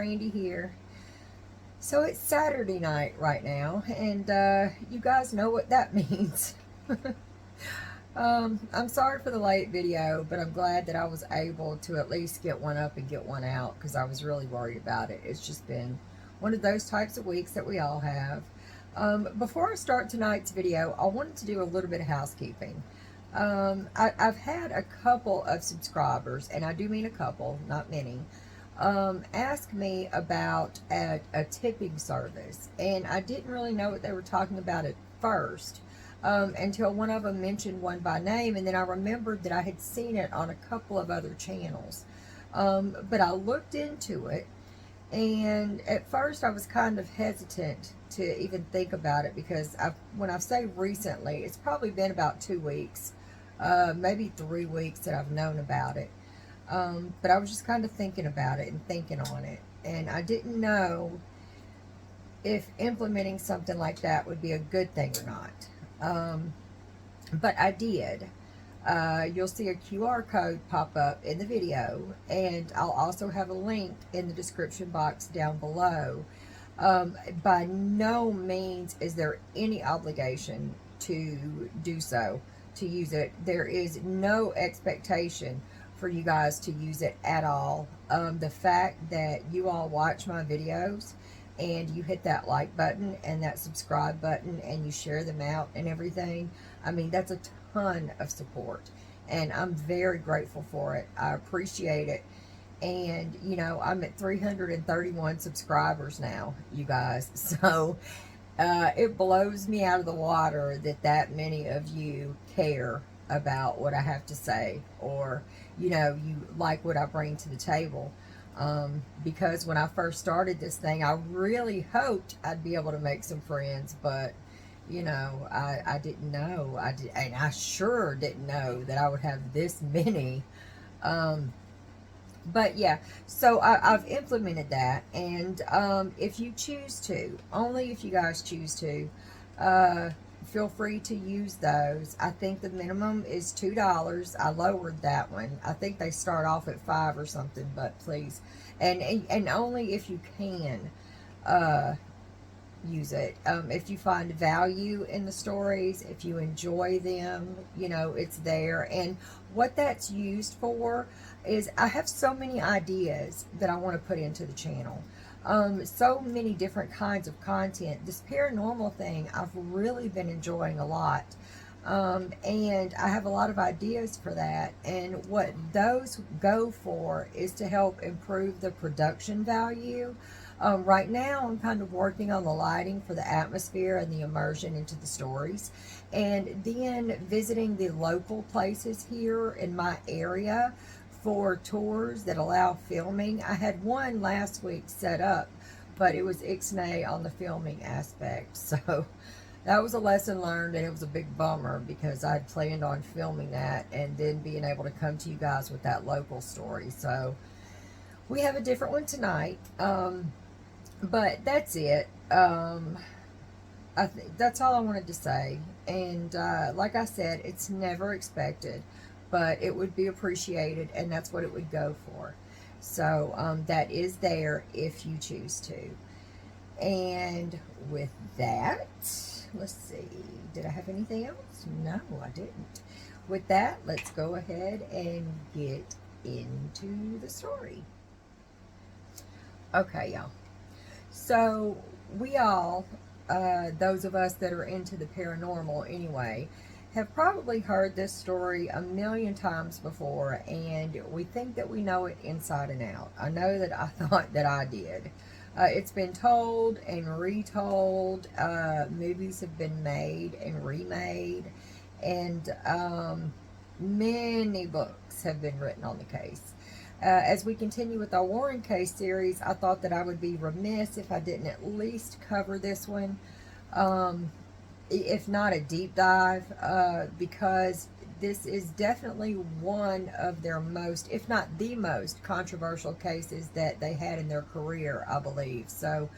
Brandie here. So it's Saturday night right now, and you guys know what that means. I'm sorry for the late video, but I'm glad that I was able to at least get one up and get one out because I was really worried about it. It's just been one of those types of weeks that we all have. Before I start tonight's video, I wanted to do a little bit of housekeeping. I've had a couple of subscribers, and I do mean a couple, not many, ask me about a tipping service, and I didn't really know what they were talking about at first, until one of them mentioned one by name, and then I remembered that I had seen it on a couple of other channels. But I looked into it, and at first I was kind of hesitant to even think about it because when I say recently, it's probably been about 2 weeks, maybe 3 weeks that I've known about it. But I was just kind of thinking about it and thinking on it. And I didn't know if implementing something like that would be a good thing or not. But I did. You'll see a QR code pop up in the video, and I'll also have a link in the description box down below. By no means is there any obligation to do so, to use it. There is no expectation for you guys to use it at all. The fact that you all watch my videos and you hit that like button and that subscribe button and you share them out and everything, I mean, that's a ton of support, and I'm very grateful for it. I appreciate it. And you know, I'm at 331 subscribers now, you guys. So it blows me out of the water that many of you care about what I have to say, or you know, you like what I bring to the table. Because when I first started this thing, I really hoped I'd be able to make some friends, but you know, I didn't know. And I sure didn't know that I would have this many. But yeah, so I've implemented that, and if you choose to, only if you guys choose to, feel free to use those. I think the minimum is $2. I lowered that one. I think they start off at 5 or something, but please, and only if you can use it. If you find value in the stories, if you enjoy them, you know, it's there. And what that's used for is I have so many ideas that I want to put into the channel. So many different kinds of content. This paranormal thing I've really been enjoying a lot. And I have a lot of ideas for that. And what those go for is to help improve the production value. Right now, I'm kind of working on the lighting for the atmosphere and the immersion into the stories. And then visiting the local places here in my area for tours that allow filming. I had one last week set up, but it was ixnay on the filming aspect. So that was a lesson learned, and it was a big bummer because I'd planned on filming that and then being able to come to you guys with that local story. So we have a different one tonight. But that's it. That's all I wanted to say. And like I said, it's never expected, but it would be appreciated, and that's what it would go for. So that is there if you choose to. And with that, let's see. Did I have anything else? No, I didn't. With that, let's go ahead and get into the story. Okay, y'all. So we all, those of us that are into the paranormal anyway, have probably heard this story a million times before, and we think that we know it inside and out. I know that I thought that I did. It's been told and retold. Movies have been made and remade, and many books have been written on the case. As we continue with our Warren case series, I thought that I would be remiss if I didn't at least cover this one, if not a deep dive, because this is definitely one of their most, if not the most, controversial cases that they had in their career, I believe. So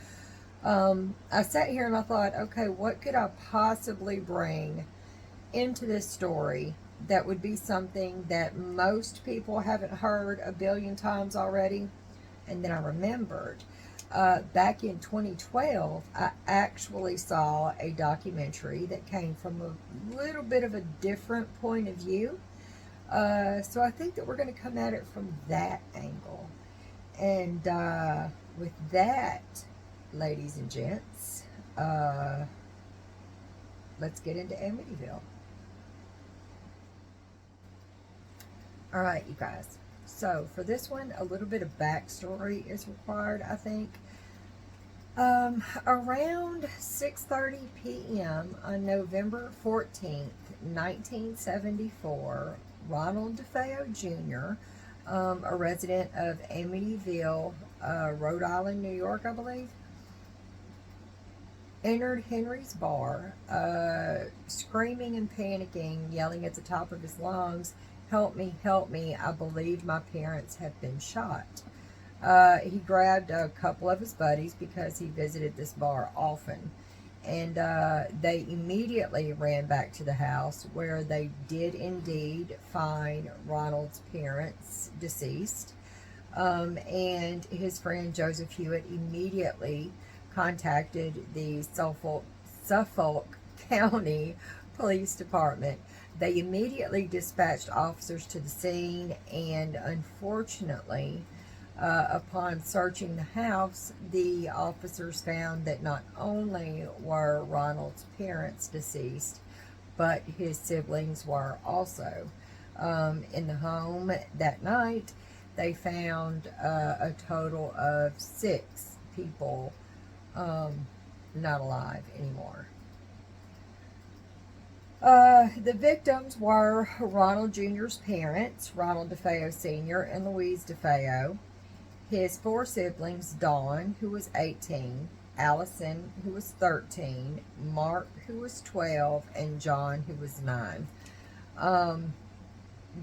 I sat here and I thought, okay, what could I possibly bring into this story that would be something that most people haven't heard a billion times already? And then I remembered, back in 2012, I actually saw a documentary that came from a little bit of a different point of view. So I think that we're going to come at it from that angle. And with that, ladies and gents, let's get into Amityville. All right, you guys. So for this one, a little bit of backstory is required, I think. Around 6:30 p.m. on November 14th, 1974, Ronald DeFeo Jr., a resident of Amityville, Rhode Island, New York, I believe, entered Henry's bar, screaming and panicking, yelling at the top of his lungs, help me, I believe my parents have been shot." He grabbed a couple of his buddies because he visited this bar often. And they immediately ran back to the house, where they did indeed find Ronald's parents deceased. And his friend Joseph Hewitt immediately contacted the Suffolk County Police Department. They immediately dispatched officers to the scene, and unfortunately, upon searching the house, the officers found that not only were Ronald's parents deceased, but his siblings were also. In the home that night, they found a total of 6 people not alive anymore. The victims were Ronald Jr.'s parents, Ronald DeFeo Sr. and Louise DeFeo, his 4 siblings, Dawn, who was 18, Allison, who was 13, Mark, who was 12, and John, who was 9.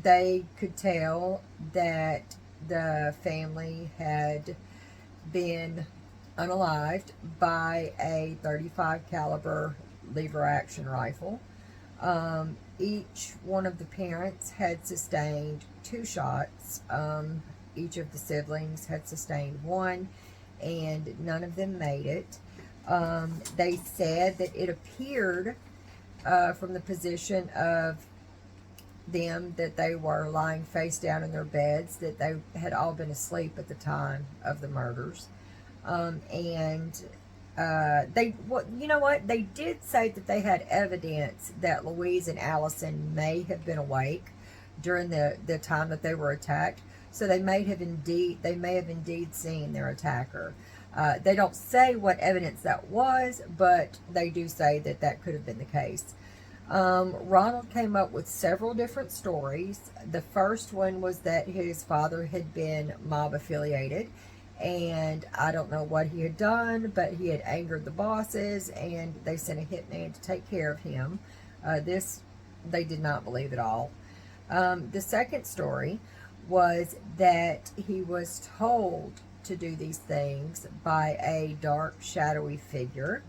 They could tell that the family had been unalived by a .35 caliber lever action rifle. Each one of the parents had sustained 2 shots. Each of the siblings had sustained 1, and none of them made it. They said that it appeared from the position of them that they were lying face down in their beds, that they had all been asleep at the time of the murders. You know what? They did say that they had evidence that Louise and Allison may have been awake during the time that they were attacked. So they may have indeed seen their attacker. They don't say what evidence that was, but they do say that that could have been the case. Ronald came up with several different stories. The first one was that his father had been mob affiliated, and I don't know what he had done, but he had angered the bosses, and they sent a hitman to take care of him. This they did not believe at all. The second story was that he was told to do these things by a dark, shadowy figure,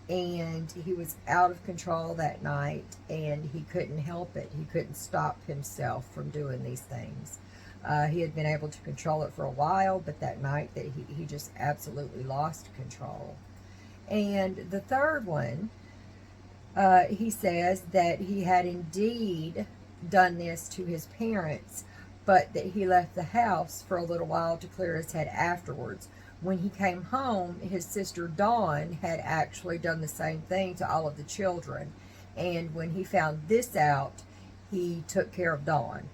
and he was out of control that night, and he couldn't help it. He couldn't stop himself from doing these things. He had been able to control it for a while, but that night that he just absolutely lost control. And the third one, he says that he had indeed done this to his parents, but that he left the house for a little while to clear his head afterwards. When he came home, his sister Dawn had actually done the same thing to all of the children. And when he found this out, he took care of Dawn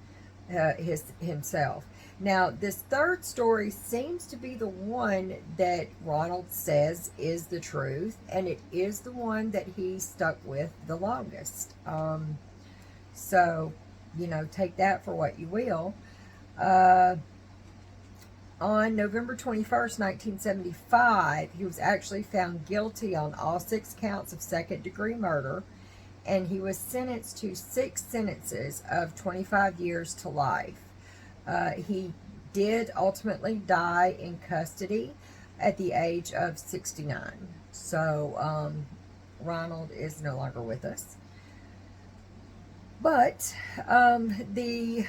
himself. Now, this third story seems to be the one that Ronald says is the truth, and it is the one that he stuck with the longest. So, take that for what you will. On November 21st, 1975, he was actually found guilty on all 6 counts of second-degree murder, and he was sentenced to 6 sentences of 25 years to life. He did ultimately die in custody at the age of 69. So, Ronald is no longer with us. But the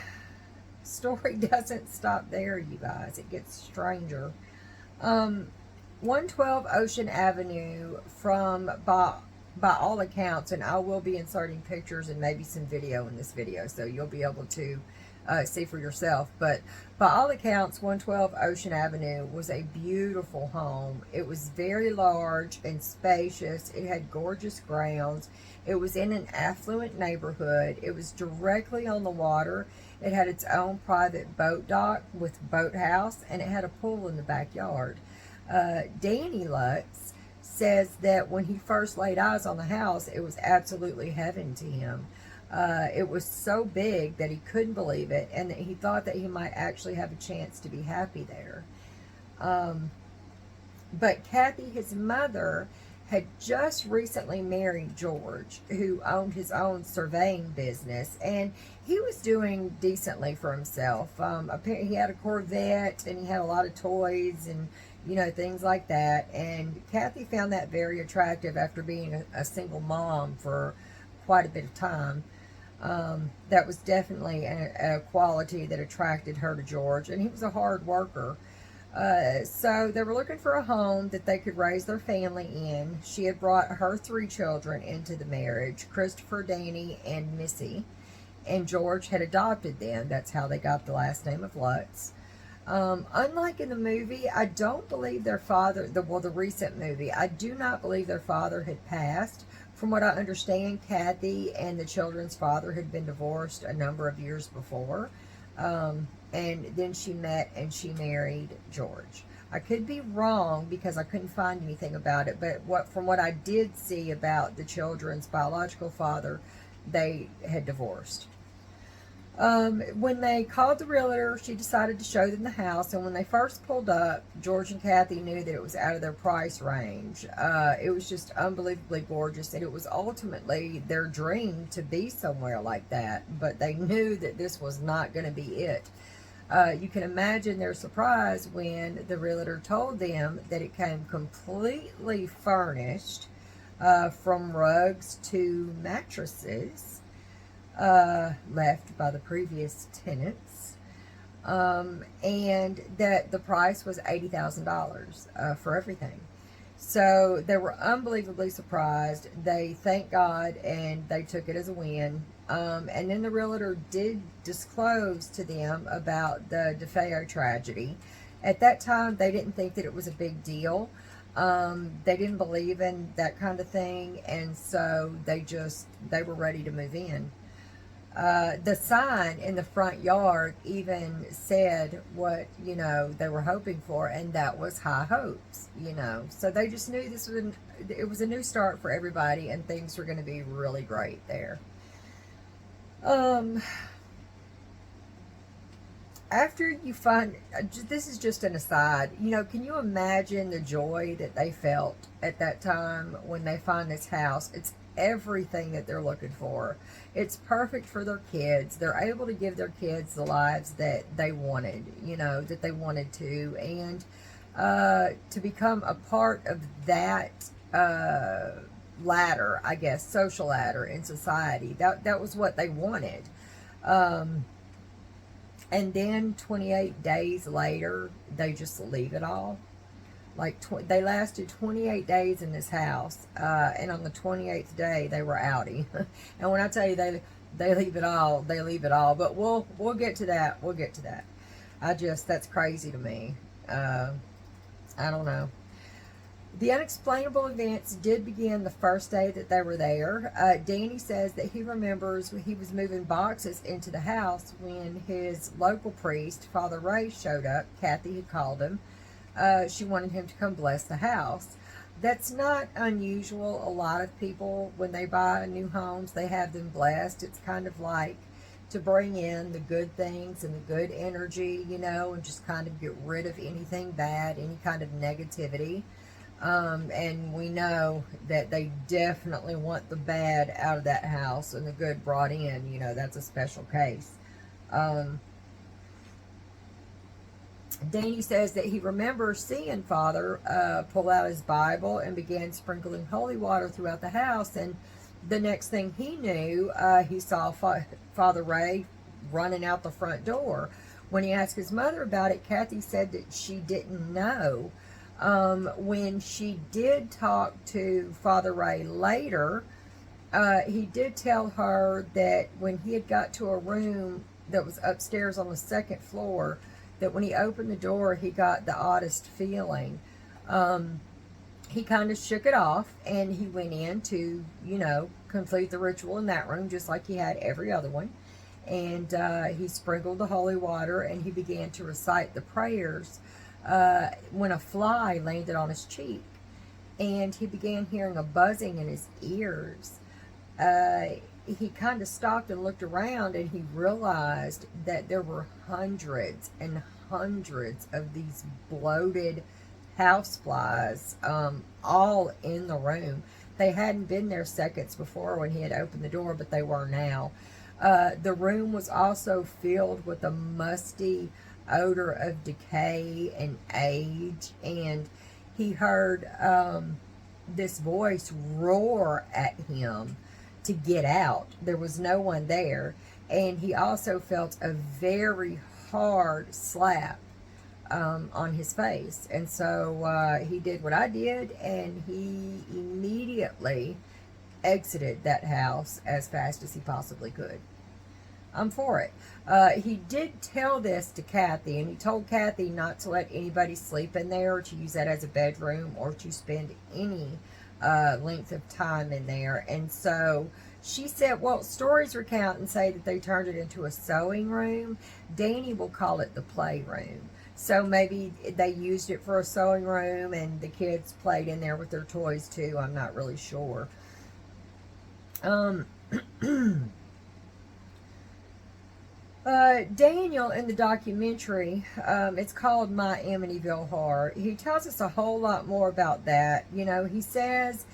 story doesn't stop there, you guys. It gets stranger. 112 Ocean Avenue, by all accounts, and I will be inserting pictures and maybe some video in this video, so you'll be able to see for yourself. But by all accounts, 112 Ocean Avenue was a beautiful home. It was very large and spacious. It had gorgeous grounds. It was in an affluent neighborhood. It was directly on the water. It had its own private boat dock with boathouse, and it had a pool in the backyard. Daniel Lutz says that when he first laid eyes on the house, it was absolutely heaven to him. It was so big that he couldn't believe it, and that he thought that he might actually have a chance to be happy there. But Kathy, his mother, had just recently married George, who owned his own surveying business, and he was doing decently for himself. Apparently he had a Corvette, and he had a lot of toys and, you know, things like that. And Kathy found that very attractive after being a single mom for quite a bit of time. That was definitely a quality that attracted her to George, and he was a hard worker. So they were looking for a home that they could raise their family in. She had brought her 3 children into the marriage, Christopher, Danny, and Missy, and George had adopted them. That's how they got the last name of Lutz. Unlike in the movie, I don't believe their father, the recent movie, I do not believe their father had passed. From what I understand, Kathy and the children's father had been divorced a number of years before. And then she met and she married George. I could be wrong because I couldn't find anything about it, but from what I did see about the children's biological father, they had divorced. When they called the realtor, she decided to show them the house, and when they first pulled up, George and Kathy knew that it was out of their price range. It was just unbelievably gorgeous, and it was ultimately their dream to be somewhere like that, but they knew that this was not going to be it. You can imagine their surprise when the realtor told them that it came completely furnished, from rugs to mattresses, left by the previous tenants, and that the price was $80,000 for everything. So they were unbelievably surprised. They thanked God and they took it as a win. And then the realtor did disclose to them about the DeFeo tragedy. At that time, they didn't think that it was a big deal. They didn't believe in that kind of thing, and so they were ready to move in. The sign in the front yard even said what, you know, they were hoping for, and that was high hopes, you know. So they just knew it was a new start for everybody, and things were going to be really great there. After you find, this is just an aside, you know, can you imagine the joy that they felt at that time when they find this house? It's everything that they're looking for. It's perfect for their kids. They're able to give their kids the lives that they wanted, you know, that they wanted to, and to become a part of that ladder, I guess, social ladder in society. That was what they wanted. And then 28 days later, they just leave it all. Like, they lasted 28 days in this house, and on the 28th day, they were outie. And when I tell you they leave it all, they leave it all. But we'll get to that. We'll get to that. That's crazy to me. I don't know. The unexplainable events did begin the first day that they were there. Danny says that he remembers he was moving boxes into the house when his local priest, Father Ray, showed up. Kathy had called him. She wanted him to come bless the house. That's not unusual. A lot of people, when they buy new homes, they have them blessed. It's kind of like to bring in the good things and the good energy, you know, and just kind of get rid of anything bad, any kind of negativity. And we know that they definitely want the bad out of that house and the good brought in. You know, that's a special case. Danny says that he remembers seeing Father pull out his Bible and began sprinkling holy water throughout the house. And the next thing he knew, he saw Father Ray running out the front door. When he asked his mother about it, Kathy said that she didn't know. When she did talk to Father Ray later, he did tell her that when he had got to a room that was upstairs on the second floor, that when he opened the door, he got the oddest feeling. He kind of shook it off, and he went in to, complete the ritual in that room, just like he had every other one. And he sprinkled the holy water, and he began to recite the prayers when a fly landed on his cheek. And he began hearing a buzzing in his ears. He kind of stopped and looked around, and he realized that there were hundreds and hundreds of these bloated houseflies, all in the room. They hadn't been there seconds before when he had opened the door, but they were now. The room was also filled with a musty odor of decay and age, and he heard this voice roar at him to get out. There was no one there, and he also felt a very hard slap on his face. And so he did what I did, and he immediately exited that house as fast as he possibly could. I'm for it. He did tell this to Kathy, and he told Kathy not to let anybody sleep in there, or to use that as a bedroom, or to spend any length of time in there. And so she said, well, stories recount and say that they turned it into a sewing room. Danny will call it the playroom. So maybe they used it for a sewing room, and the kids played in there with their toys too. I'm not really sure. Daniel, in the documentary, it's called My Amityville Horror, he tells us a whole lot more about that. He says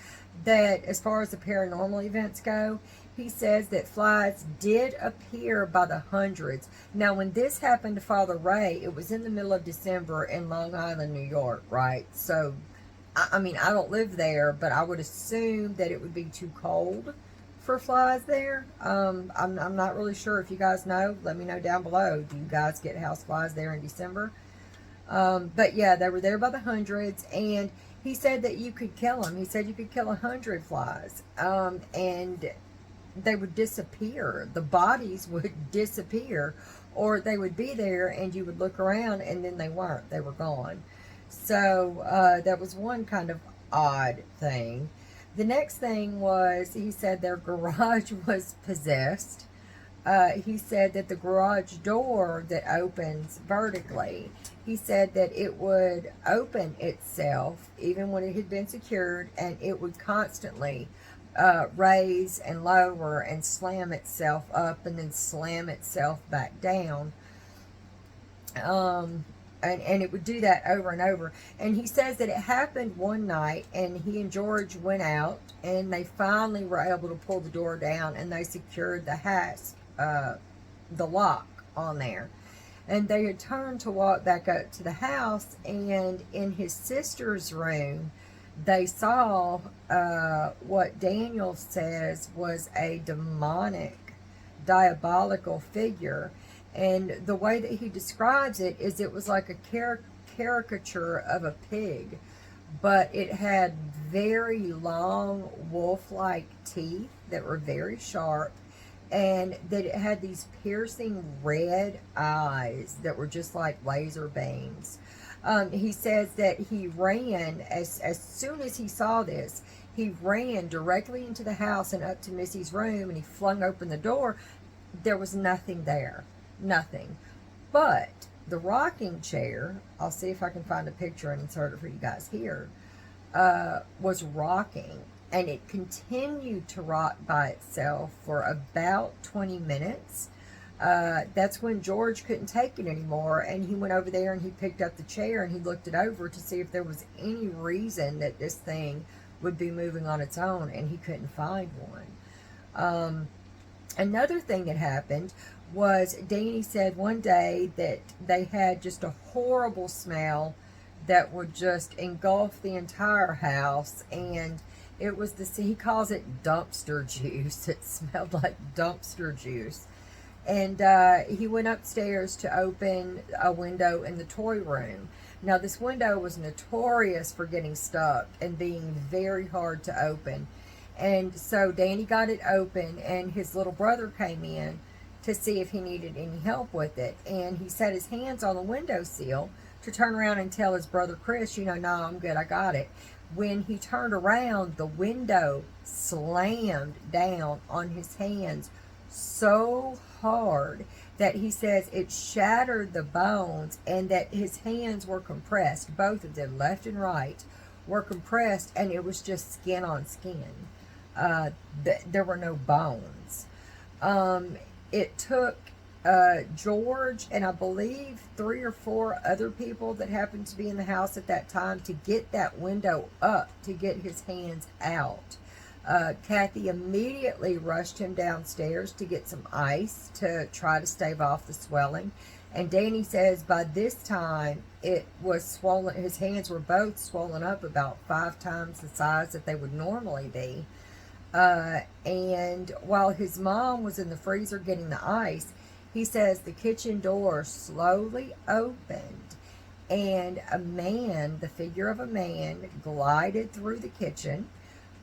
that as far as the paranormal events go, he says that flies did appear by the hundreds. Now, when this happened to Father Ray, it was in the middle of December in Long Island, New York, right? So, I mean, I don't live there, but I would assume that it would be too cold for flies there. I'm not really sure. If you guys know, let me know down below. Do you guys get house flies there in December? But yeah, they were there by the hundreds, and he said that you could kill them. He said you could kill 100 flies, and they would disappear. The bodies would disappear, or they would be there, and you would look around, and then they weren't. They were gone. So that was one kind of odd thing. The next thing was, he said their garage was possessed. He said that the garage door that opens vertically, he said that it would open itself even when it had been secured, and it would constantly raise and lower and slam itself up and then slam itself back down. And it would do that over and over. And he says that it happened one night, and he and George went out, and they finally were able to pull the door down, and they secured the hasp, the lock on there. And they had turned to walk back up to the house, and in his sister's room, they saw what Daniel says was a demonic, diabolical figure. And the way that he describes it is it was like a caricature of a pig, but it had very long wolf-like teeth that were very sharp, and that it had these piercing red eyes that were just like laser beams. He says that he ran, as soon as he saw this, he ran directly into the house and up to Missy's room, and he flung open the door. There was nothing there. Nothing. But the rocking chair, I'll see if I can find a picture and insert it for you guys here, was rocking, and it continued to rock by itself for about 20 minutes. That's when George couldn't take it anymore, and he went over there and he picked up the chair and he looked it over to see if there was any reason that this thing would be moving on its own, and he couldn't find one. Another thing that happened was, Danny said one day that they had just a horrible smell that would just engulf the entire house, and it was he calls it dumpster juice. It smelled like dumpster juice. And he went upstairs to open a window in the toy room. Now, this window was notorious for getting stuck and being very hard to open. And so Danny got it open, and his little brother came in to see if he needed any help with it. And he set his hands on the windowsill to turn around and tell his brother Chris, no, I'm good, I got it. When he turned around, the window slammed down on his hands so hard that he says it shattered the bones, and that his hands were compressed. Both of them, left and right, were compressed, and it was just skin on skin. There were no bones. It took George and I believe 3 or 4 other people that happened to be in the house at that time to get that window up, to get his hands out. Kathy immediately rushed him downstairs to get some ice to try to stave off the swelling. And Danny says by this time it was swollen. His hands were both swollen up about 5 times the size that they would normally be. And while his mom was in the freezer getting the ice, he says the kitchen door slowly opened, and a man, the figure of a man, glided through the kitchen.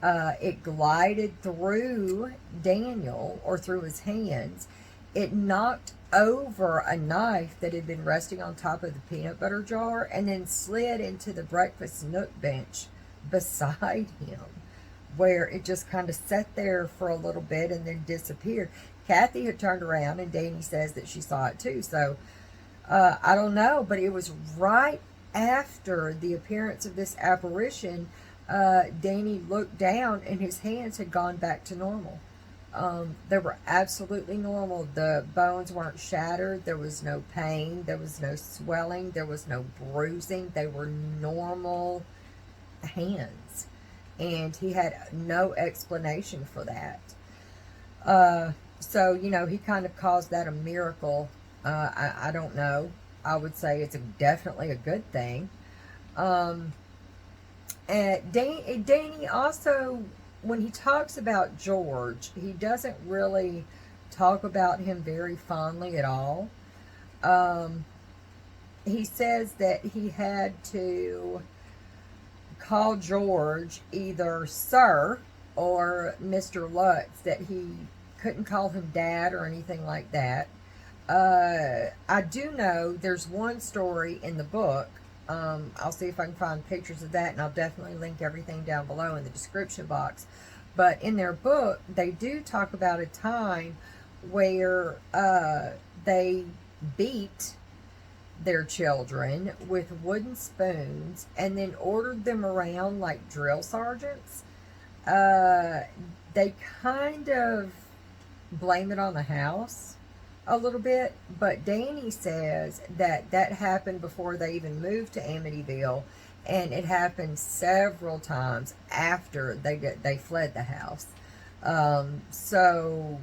It glided through Daniel, or through his hands. It knocked over a knife that had been resting on top of the peanut butter jar, and then slid into the breakfast nook bench beside him, where it just kind of sat there for a little bit and then disappeared. Kathy had turned around, and Danny says that she saw it too. So I don't know, but it was right after the appearance of this apparition. Danny looked down, and his hands had gone back to normal. They were absolutely normal. The bones weren't shattered. There was no pain. There was no swelling. There was no bruising. They were normal hands. And he had no explanation for that. So, he kind of calls that a miracle. I don't know. I would say it's definitely a good thing. And Danny also, when he talks about George, he doesn't really talk about him very fondly at all. He says that he had to call George either Sir or Mr. Lutz, that he couldn't call him Dad or anything like that. I do know there's one story in the book. I'll see if I can find pictures of that, and I'll definitely link everything down below in the description box. But in their book, they do talk about a time where they beat their children with wooden spoons and then ordered them around like drill sergeants. They kind of blame it on the house a little bit, but Danny says that happened before they even moved to Amityville, and it happened several times after they fled the house. So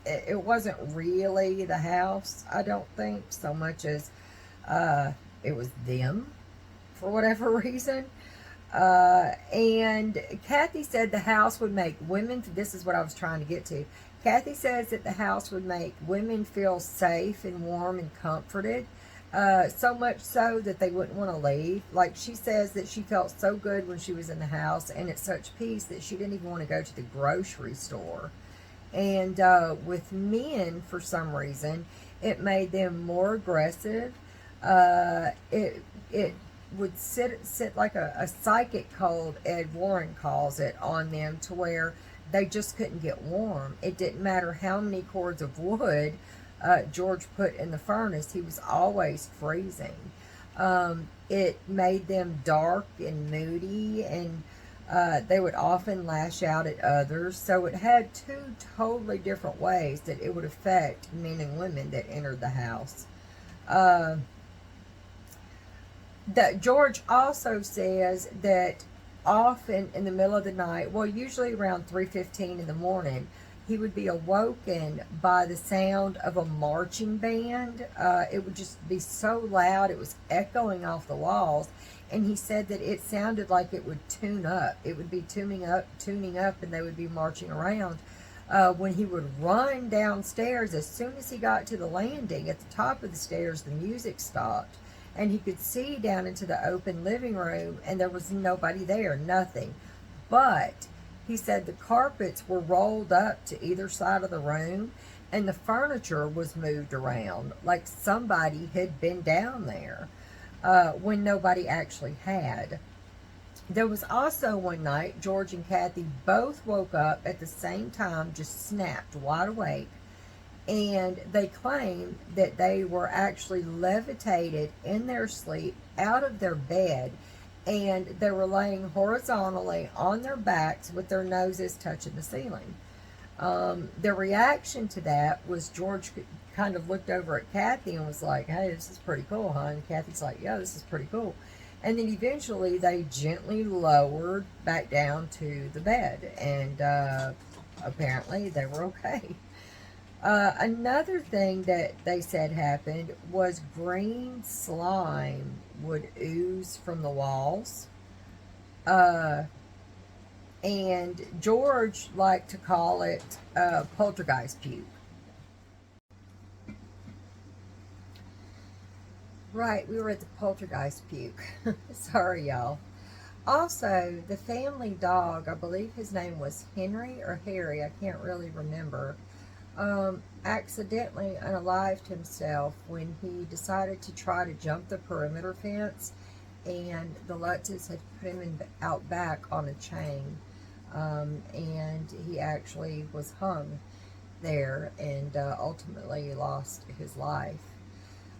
it wasn't really the house, I don't think, so much as it was them for whatever reason. And Kathy said the house would make women, this is what I was trying to get to. Kathy says that the house would make women feel safe and warm and comforted, so much so that they wouldn't want to leave. Like, she says that she felt so good when she was in the house and at such peace that she didn't even want to go to the grocery store. And with men, for some reason, it made them more aggressive. It would sit like a psychic cold, Ed Warren calls it, on them, to where they just couldn't get warm. It didn't matter how many cords of wood George put in the furnace, he was always freezing. It made them dark and moody, and they would often lash out at others. So it had 2 totally different ways that it would affect men and women that entered the house. That George also says that often in the middle of the night, well, usually around 3:15 in the morning, he would be awoken by the sound of a marching band. It would just be so loud, it was echoing off the walls. And he said that it sounded like it would tune up. It would be tuning up, and they would be marching around. When he would run downstairs, as soon as he got to the landing at the top of the stairs, the music stopped, and he could see down into the open living room, and there was nobody there, nothing. But he said the carpets were rolled up to either side of the room, and the furniture was moved around like somebody had been down there when nobody actually had. There was also one night George and Kathy both woke up at the same time, just snapped wide awake, and they claimed that they were actually levitated in their sleep out of their bed, and they were laying horizontally on their backs with their noses touching the ceiling. Their reaction to that was George kind of looked over at Kathy and was like, "Hey, this is pretty cool, huh?" And Kathy's like, "Yeah, this is pretty cool." And then eventually they gently lowered back down to the bed, and apparently they were okay. Another thing that they said happened was green slime would ooze from the walls. Uh, and George liked to call it poltergeist puke. Right, we were at the poltergeist puke. Sorry, y'all. Also, the family dog, I believe his name was Henry or Harry, I can't really remember, accidentally unalived himself when he decided to try to jump the perimeter fence, and the Lutzes had put him out back on a chain, and he actually was hung there and ultimately lost his life.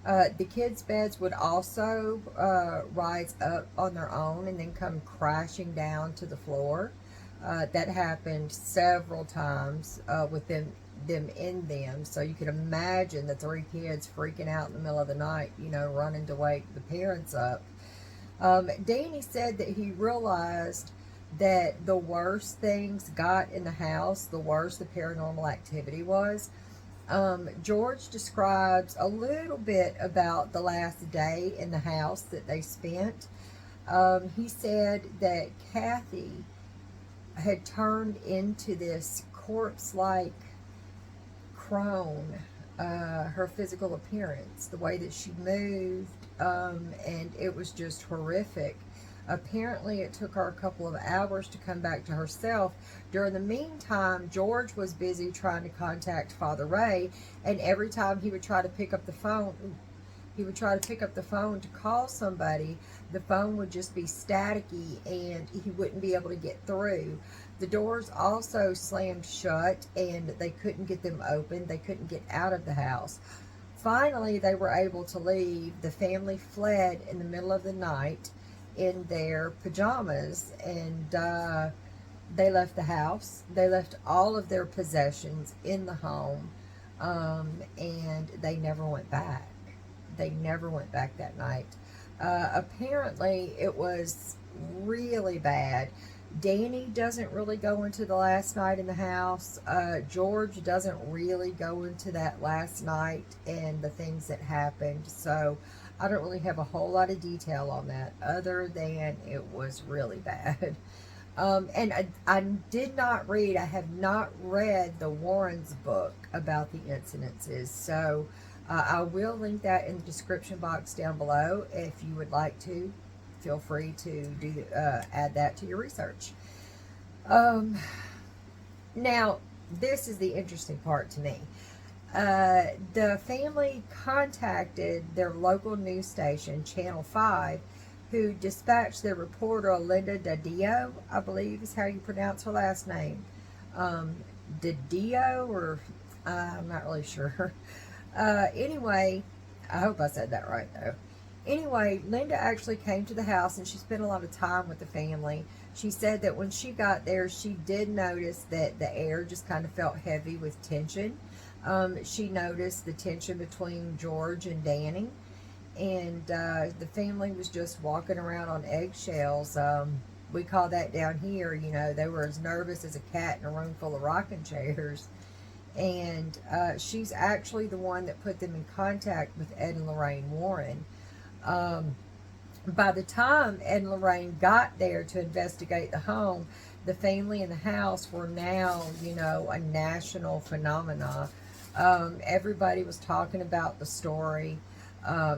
The kids' beds would also rise up on their own and then come crashing down to the floor. That happened several times with them in them. So you can imagine the three kids freaking out in the middle of the night, running to wake the parents up. Danny said that he realized that the worse things got in the house, the worse the paranormal activity was. George describes a little bit about the last day in the house that they spent. He said that Kathy had turned into this corpse-like crone, her physical appearance, the way that she moved, and it was just horrific. Apparently, it took her a couple of hours to come back to herself. During the meantime, George was busy trying to contact Father Ray, and every time he would try to pick up the phone, to call somebody, the phone would just be staticky and he wouldn't be able to get through. The doors also slammed shut and they couldn't get them open. They couldn't get out of the house. Finally, they were able to leave. The family fled in the middle of the night in their pajamas, and they left the house. They left all of their possessions in the home, and they never went back. They never went back that night. Apparently, it was really bad. Danny doesn't really go into the last night in the house. George doesn't really go into that last night and the things that happened. So I don't really have a whole lot of detail on that other than it was really bad. And I did not read, I have not read the Warrens book about the incidences. So I will link that in the description box down below. If you would like to, feel free to add that to your research. Now, this is the interesting part to me. The family contacted their local news station, Channel 5, who dispatched their reporter, Linda Dadio, I believe is how you pronounce her last name. Dadio, or I'm not really sure. Anyway, I hope I said that right, though. Anyway, Linda actually came to the house and she spent a lot of time with the family. She said that when she got there, she did notice that the air just kind of felt heavy with tension. She noticed the tension between George and Danny, and the family was just walking around on eggshells. We call that down here, they were as nervous as a cat in a room full of rocking chairs. And she's actually the one that put them in contact with Ed and Lorraine Warren. By the time Ed and Lorraine got there to investigate the home, the family in the house were now, a national phenomena. Everybody was talking about the story.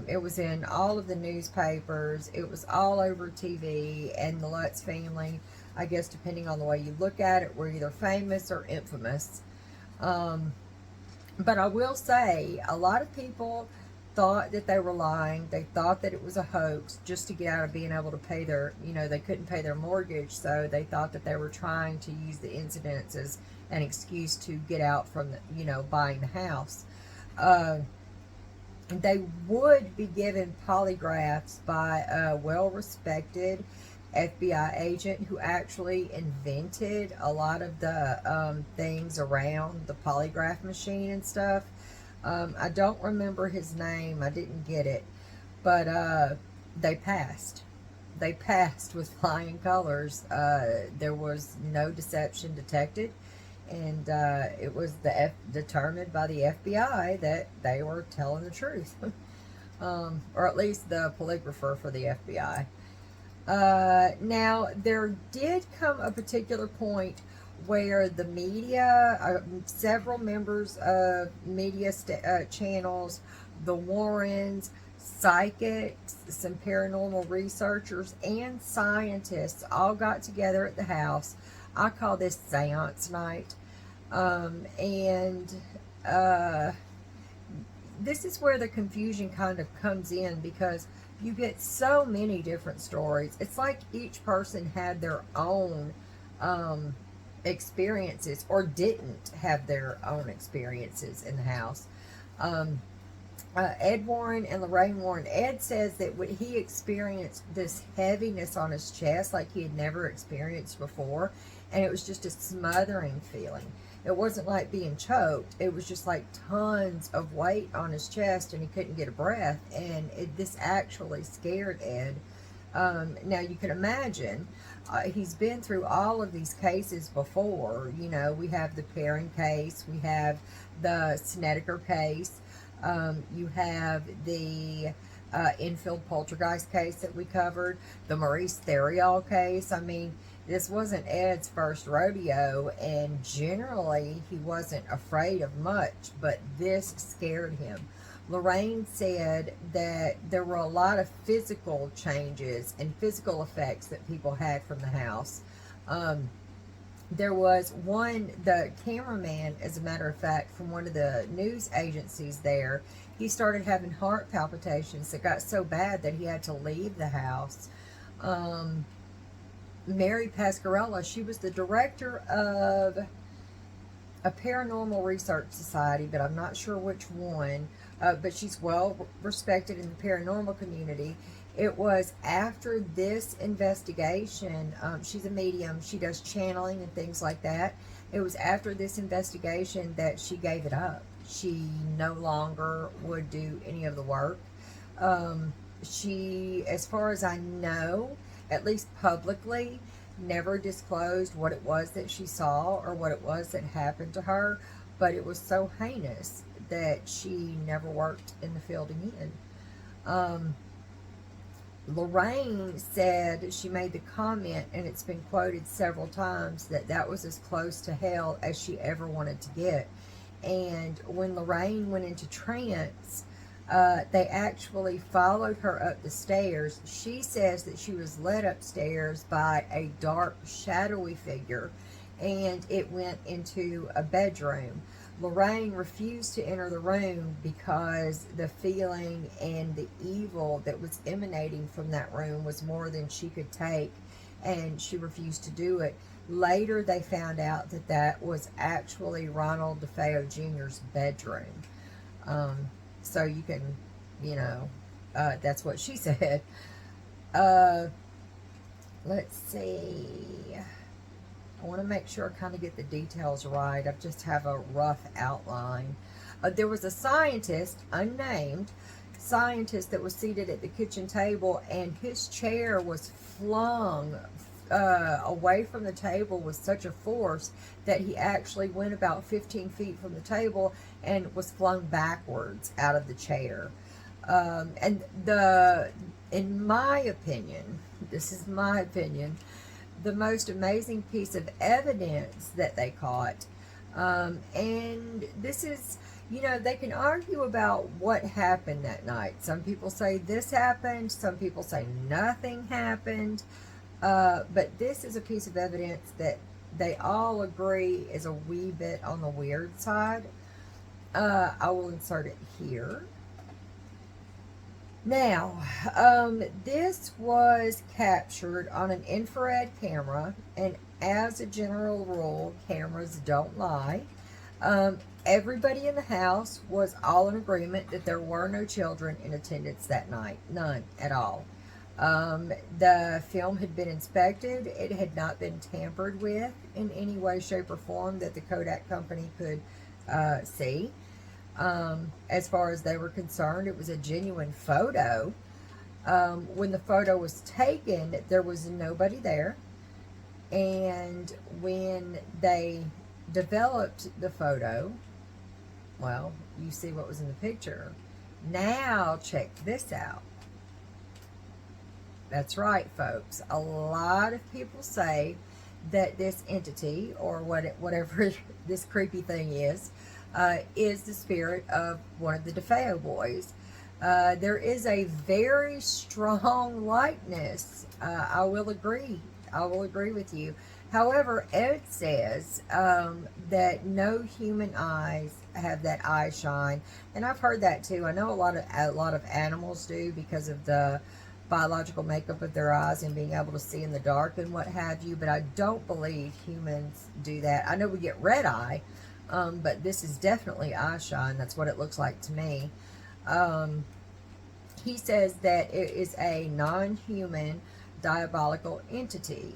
It was in all of the newspapers. It was all over TV. And the Lutz family, I guess depending on the way you look at it, were either famous or infamous. But I will say, a lot of people thought that they were lying. They thought that it was a hoax just to get out of being able to pay their, they couldn't pay their mortgage. So they thought that they were trying to use the incidents as an excuse to get out from, buying the house. They would be given polygraphs by a well-respected FBI agent who actually invented a lot of the things around the polygraph machine and stuff. I don't remember his name. I didn't get it. But they passed. They passed with flying colors. There was no deception detected. And it was determined by the FBI that they were telling the truth. Or at least the polygrapher for the FBI. Now, there did come a particular point where the media, several members of media channels, the Warrens, psychics, some paranormal researchers, and scientists all got together at the house. I call this seance night. This is where the confusion kind of comes in, because you get so many different stories. It's like each person had their own experiences, or didn't have their own experiences in the house. Ed Warren and Lorraine Warren. Ed says that when he experienced this heaviness on his chest like he had never experienced before, and it was just a smothering feeling. It wasn't like being choked. It was just like tons of weight on his chest, and he couldn't get a breath. And this actually scared Ed. Now, you can imagine, he's been through all of these cases before. We have the Perrin case. We have the Snedeker case. You have the Enfield poltergeist case that we covered. The Maurice Theriault case. I mean, this wasn't Ed's first rodeo, and generally he wasn't afraid of much, but this scared him. Lorraine said that there were a lot of physical changes and physical effects that people had from the house. There was the cameraman, as a matter of fact, from one of the news agencies there, he started having heart palpitations that got so bad that he had to leave the house. Mary Pascarella, she was the director of a paranormal research society, but I'm not sure which one, but she's well respected in the paranormal community. It was after this investigation, she's a medium, she does channeling and things like that. It was after this investigation that she gave it up. She no longer would do any of the work. She, as far as I know, at least publicly, never disclosed what it was that she saw or what it was that happened to her, but it was so heinous that she never worked in the field again. Lorraine said, she made the comment, and it's been quoted several times, that that was as close to hell as she ever wanted to get. And when Lorraine went into trance, they actually followed her up the stairs. She says that she was led upstairs by a dark, shadowy figure, and it went into a bedroom. Lorraine refused to enter the room because the feeling and the evil that was emanating from that room was more than she could take, and she refused to do it. Later, they found out that that was actually Ronald DeFeo Jr.'s bedroom. So you can, that's what she said. Let's see. I want to make sure I kind of get the details right. I just have a rough outline. There was a scientist, unnamed scientist, that was seated at the kitchen table, and his chair was flung away from the table with such a force that he actually went about 15 feet from the table and was flung backwards out of the chair. In my opinion, this is my opinion, the most amazing piece of evidence that they caught. And this is, they can argue about what happened that night. Some people say this happened, some people say nothing happened. But this is a piece of evidence that they all agree is a wee bit on the weird side. I will insert it here. Now, this was captured on an infrared camera, and as a general rule, cameras don't lie. Everybody in the house was all in agreement that there were no children in attendance that night. None at all. The film had been inspected. It had not been tampered with in any way, shape, or form that the Kodak company could see. As far as they were concerned, it was a genuine photo. When the photo was taken, there was nobody there. And when they developed the photo, well, you see what was in the picture. Now, check this out. That's right, folks. A lot of people say that this entity, or whatever this creepy thing is the spirit of one of the DeFeo boys. There is a very strong likeness. I will agree. I will agree with you. However, Ed says that no human eyes have that eye shine, and I've heard that too. I know a lot of animals do because of the biological makeup of their eyes and being able to see in the dark and what have you, but I don't believe humans do that. I know we get red eye, but this is definitely eye shine. That's what it looks like to me. He says that it is a non-human diabolical entity.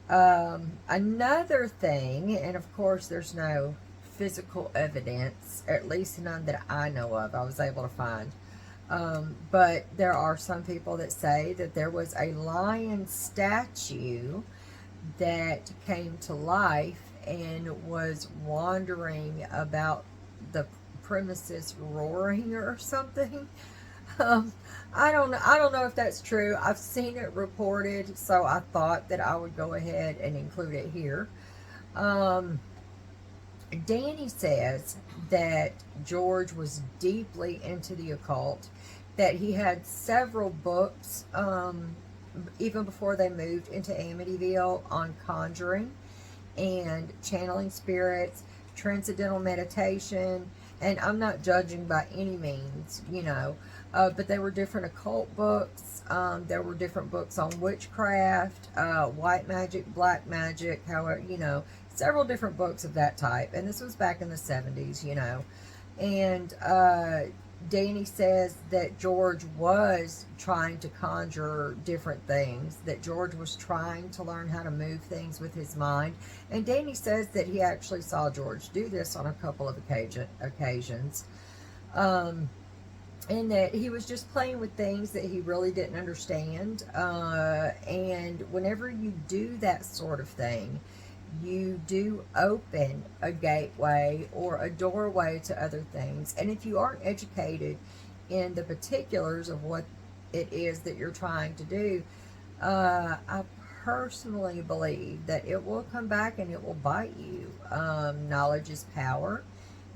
Another thing, and of course there's no physical evidence, at least none that I know of, I was able to find. But there are some people that say that there was a lion statue that came to life and was wandering about the premises roaring or something. I don't know if that's true. I've seen it reported, so I thought that I would go ahead and include it here. Danny says that George was deeply into the occult, that he had several books, even before they moved into Amityville, on conjuring and channeling spirits, transcendental meditation, and I'm not judging by any means, but there were different occult books. There were different books on witchcraft, white magic, black magic, however, several different books of that type. And this was back in the 70s, And Danny says that George was trying to conjure different things, that George was trying to learn how to move things with his mind. And Danny says that he actually saw George do this on a couple of occasions. And that he was just playing with things that he really didn't understand. And whenever you do that sort of thing, you do open a gateway or a doorway to other things. And if you aren't educated in the particulars of what it is that you're trying to do, I personally believe that it will come back and it will bite you. Knowledge is power,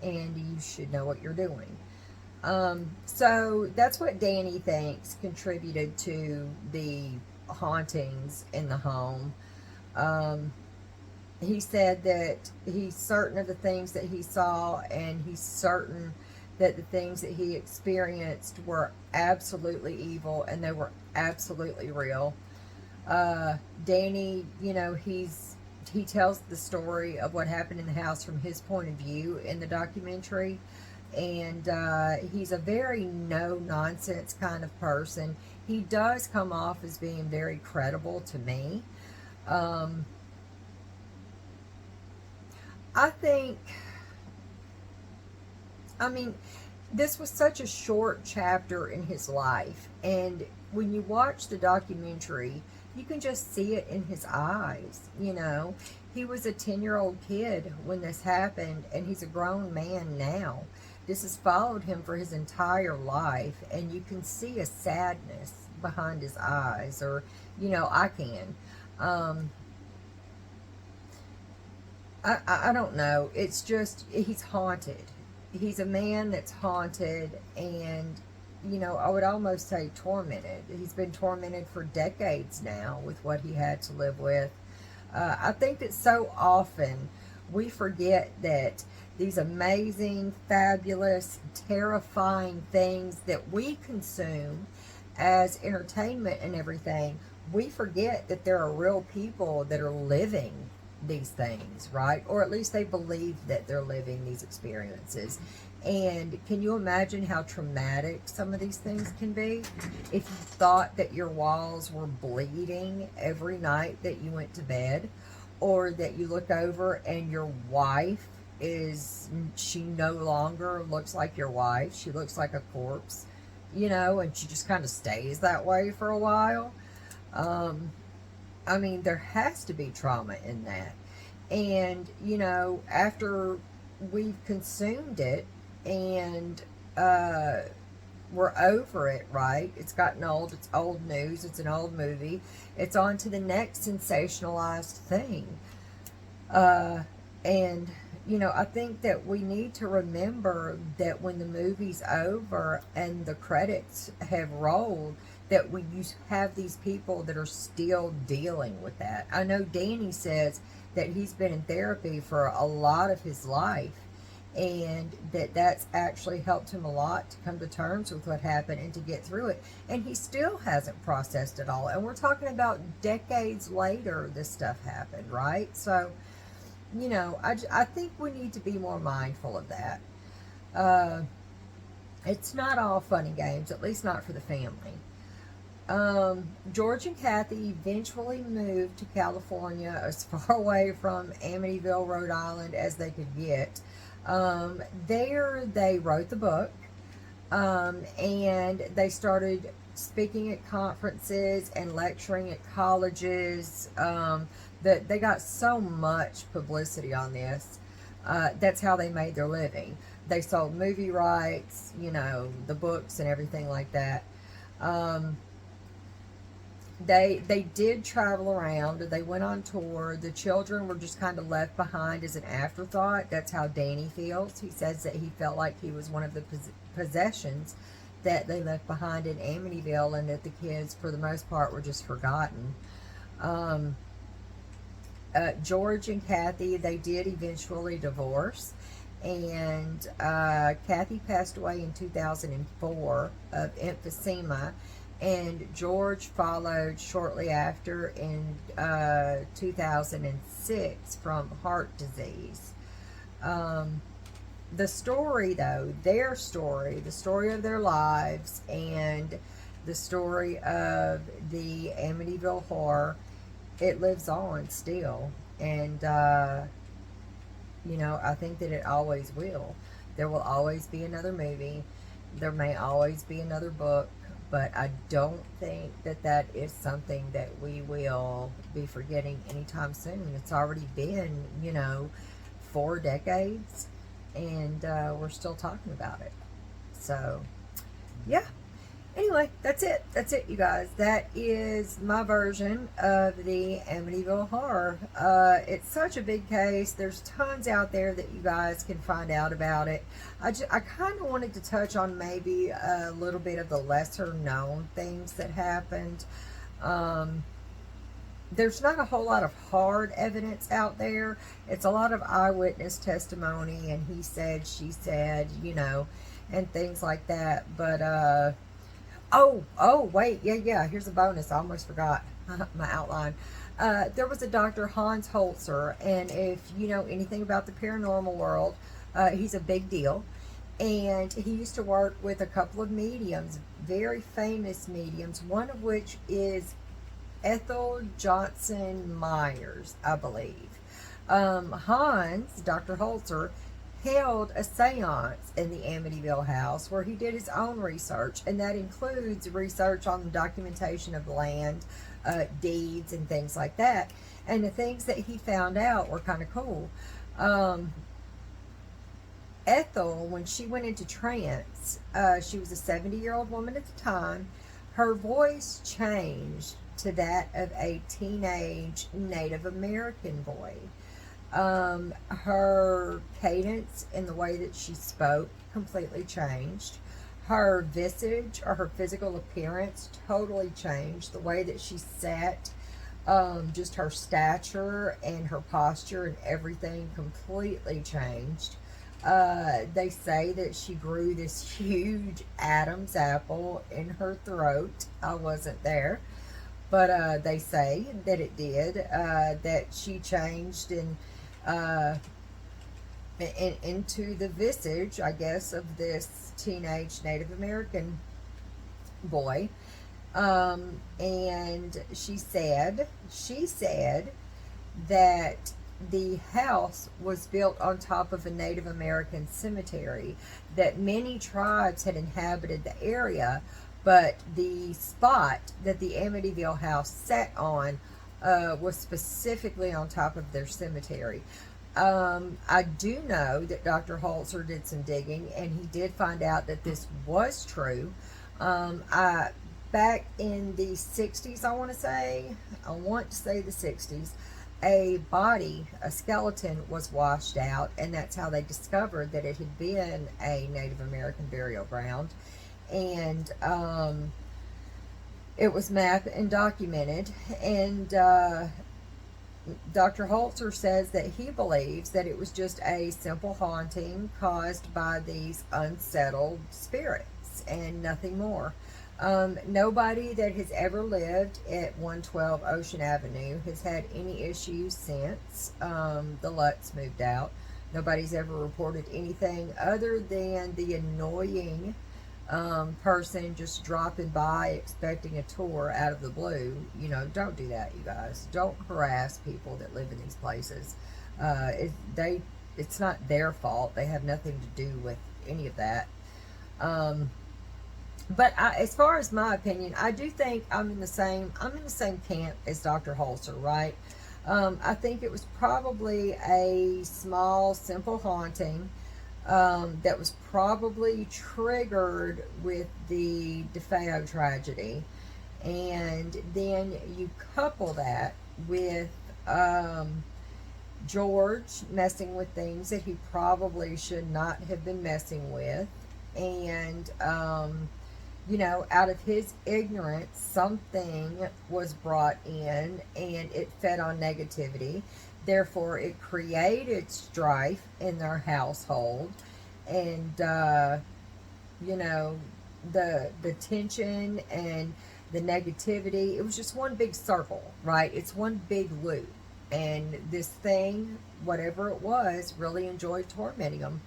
and you should know what you're doing. So that's what Danny thinks contributed to the hauntings in the home. He said that he's certain of the things that he saw, and he's certain that the things that he experienced were absolutely evil and they were absolutely real. Danny, he tells the story of what happened in the house from his point of view in the documentary, and he's a very no-nonsense kind of person. He does come off as being very credible to me. This was such a short chapter in his life, and when you watch the documentary, you can just see it in his eyes. He was a 10-year-old kid when this happened, and he's a grown man now. This has followed him for his entire life, and you can see a sadness behind his eyes, or I can. I don't know. It's just, he's haunted. He's a man that's haunted, and, you know, I would almost say tormented. He's been tormented for decades now with what he had to live with. I think that so often we forget that these amazing, fabulous, terrifying things that we consume as entertainment and everything, we forget that there are real people that are living these things, right? Or at least they believe that they're living these experiences. And can you imagine how traumatic some of these things can be? If you thought that your walls were bleeding every night that you went to bed, or that you look over and your wife she no longer looks like your wife, she looks like a corpse, you know, and she just kind of stays that way for a while. I mean, there has to be trauma in that. And, you know, after we've consumed it and we're over it, right? It's gotten old. It's old news. It's an old movie. It's on to the next sensationalized thing. And, you know, I think that we need to remember that when the movie's over and the credits have rolled, that you have these people that are still dealing with that. I know Danny says that he's been in therapy for a lot of his life, and that's actually helped him a lot to come to terms with what happened and to get through it. And he still hasn't processed it all. And we're talking about decades later this stuff happened, right? So, you know, I think we need to be more mindful of that. It's not all fun and games, at least not for the family. George and Kathy eventually moved to California, as far away from Amityville, Rhode Island as they could get. There they wrote the book, and they started speaking at conferences and lecturing at colleges. That they got so much publicity on this. That's how they made their living. They sold movie rights, you know, the books and everything like that. They did travel around. They went on tour. The children were just kind of left behind as an afterthought. That's how Danny feels. He says that he felt like he was one of the possessions that they left behind in Amityville, and that the kids, for the most part, were just forgotten. George and Kathy, they did eventually divorce, and Kathy passed away in 2004 of emphysema, and George followed shortly after in 2006 from heart disease. The story, though, their story, the story of their lives, and the story of the Amityville horror, it lives on still. And, you know, I think that it always will. There will always be another movie. There may always be another book. But I don't think that that is something that we will be forgetting anytime soon. It's already been, you know, 4 decades, and we're still talking about it. So, yeah. Anyway, that's it. That's it, you guys. That is my version of the Amityville horror. It's such a big case. There's tons out there that you guys can find out about it. I kind of wanted to touch on maybe a little bit of the lesser known things that happened. There's not a whole lot of hard evidence out there. It's a lot of eyewitness testimony, and he said, she said, you know, and things like that. But, wait, yeah, here's a bonus. I almost forgot my outline. There was a Dr. Hans Holzer, and if you know anything about the paranormal world, he's a big deal. And he used to work with a couple of mediums, very famous mediums, one of which is Ethel Johnson Myers, I believe. Hans, Dr. Holzer, held a seance in the Amityville house where he did his own research, and that includes research on the documentation of land, deeds, and things like that. And the things that he found out were kind of cool. Ethel, when she went into trance, she was a 70-year-old woman at the time. Her voice changed to that of a teenage Native American boy. Her cadence and the way that she spoke completely changed. Her visage or her physical appearance totally changed. The way that she sat, just her stature and her posture and everything completely changed. They say that she grew this huge Adam's apple in her throat. I wasn't there, but they say that it did. That she changed uh, into the visage, I guess, of this teenage Native American boy. And she said that the house was built on top of a Native American cemetery, that many tribes had inhabited the area, but the spot that the Amityville house sat on was specifically on top of their cemetery. I do know that Dr. Holzer did some digging, and he did find out that this was true. I Back in the 60s, I want to say the 60s, a skeleton was washed out, and that's how they discovered that it had been a Native American burial ground. And it was mapped and documented. And Dr. Holzer says that he believes that it was just a simple haunting caused by these unsettled spirits and nothing more. Nobody that has ever lived at 112 Ocean Avenue has had any issues since the Lutz moved out. Nobody's ever reported anything other than the annoying person just dropping by expecting a tour out of the blue. You know, don't do that, you guys. Don't harass people that live in these places. It's not their fault. They have nothing to do with any of that. But as far as my opinion, I do think I'm in the same camp as Dr. Holzer, right? I think it was probably a small, simple haunting that was probably triggered with the DeFeo tragedy. And then you couple that with George messing with things that he probably should not have been messing with. And out of his ignorance, something was brought in and it fed on negativity. Therefore, it created strife in their household. And, the tension and the negativity, it was just one big circle, right? It's one big loop. And this thing, whatever it was, really enjoyed tormenting them.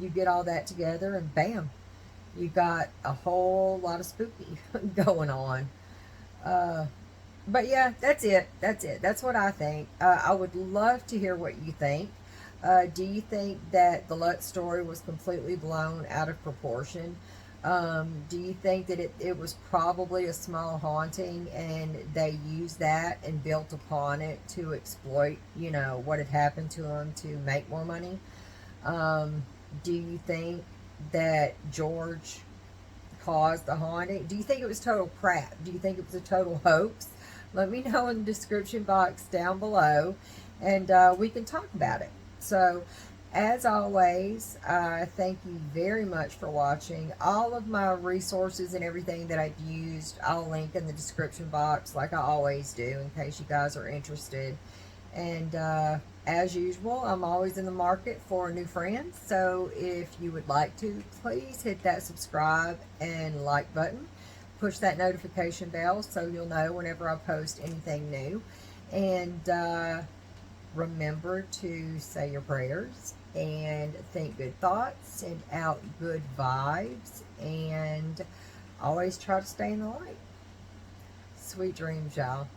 You get all that together and bam, you got a whole lot of spooky going on. But yeah, that's it. That's what I think. I would love to hear what you think. Do you think that the Lutz story was completely blown out of proportion? Do you think that it was probably a small haunting and they used that and built upon it to exploit, what had happened to them to make more money? Do you think that George caused the haunting? Do you think it was total crap? Do you think it was a total hoax? Let me know in the description box down below, and we can talk about it. So, as always, thank you very much for watching. All of my resources and everything that I've used, I'll link in the description box like I always do in case you guys are interested. And as usual, I'm always in the market for new friends. So if you would like to, please hit that subscribe and like button. Push that notification bell so you'll know whenever I post anything new. And remember to say your prayers and think good thoughts and out good vibes. And always try to stay in the light. Sweet dreams, y'all.